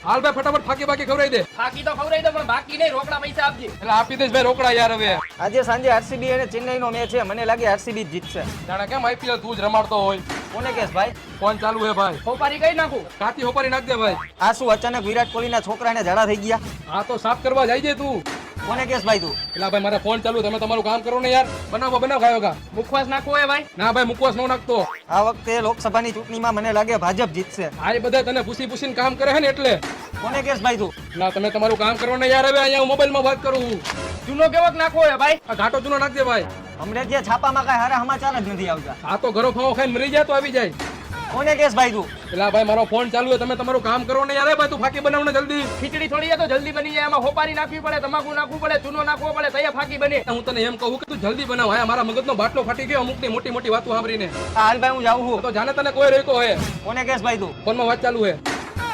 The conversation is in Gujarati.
હાલ ભાઈ ફટાફટ ફાકી બાકી ખવડાવી દે. બાકી તો ખવડાવી દો પણ બાકી નહીં, રોકડા પૈસા આપજે. એટલે આપી દઈશ ભાઈ રોકડા યાર. હવે આજે સાંજે આરસીબી અને ચેન્નઈનો મેચ છે, મને લાગે આરસીબી જ જીતશે. જાણે કેમ આઈપીએલ તું જ રમાડતો હોય. કોને કેસ ભાઈ? ફોન ચાલુ હે ભાઈ. હોપારી કઈ નાખું. કાતી હોપારી નાખ દે ભાઈ. આ શું અચાનક વિરાટ કોહલીના છોકરાને ઝાડા થઈ ગયા? આ તો સાફ કરવા જાય છે તું. કોને કેસ ભાઈ તું? એટલે ભાઈ મારા ફોન ચાલુ, તમે તમારું કામ કરો ને યાર. બનાવો ખાયો કા. મુખવાસ નાખવો હોય ભાઈ. ના ભાઈ મુકવાસ નો નાખતો. આ વખતે લોકસભાની ચૂંટણીમાં મને લાગે ભાજપ જીતશે. આ બધા તને પૂછીને કામ કરે છે ને એટલે. કોને કેસ ભાઈ તું? ના તમે તમારું કામ કરો ને યાર. હવે અહીંયા હું મોબાઈલમાં વાત કરું છું. ચૂનો કેવોક નાખવો હોય ભાઈ. આ ઘાટો ચૂનો નાખ દે ભાઈ. હમણાં જે છાપામાં કઈ હારા સમાચાર જ નથી આવતા. આ તો ઘરો ફાવો ખાઈને મરી જાય તો આવી જાય. કોને કેસ ભાઈ તું? એટલે ભાઈ મારો ફોન ચાલુ છે, તમે તમારું કામ કરો ને યાર. ભાઈ તું ફાકી બનાવ ને જલ્દી. ખીચડી થોડી છે તો જલ્દી બની જાય. એમાં હોપારી નાખવી પડે, તમાકુ નાખવું પડે, ચૂનો નાખવો પડે, તૈયાર ફાકી બને. હું તને એમ કહું કે તું જલ્દી બનાવ. હા મારા મગજનો બાટલો ફાટી ગયો અમુક ની મોટી મોટી વાતો સાંભળીને. હાલ ભાઈ હું જાઉં છું. તો જાણે તને કોઈ રોક્યો હે. કોને કેસ ભાઈ તું? ફોનમાં વાત ચાલુ હે.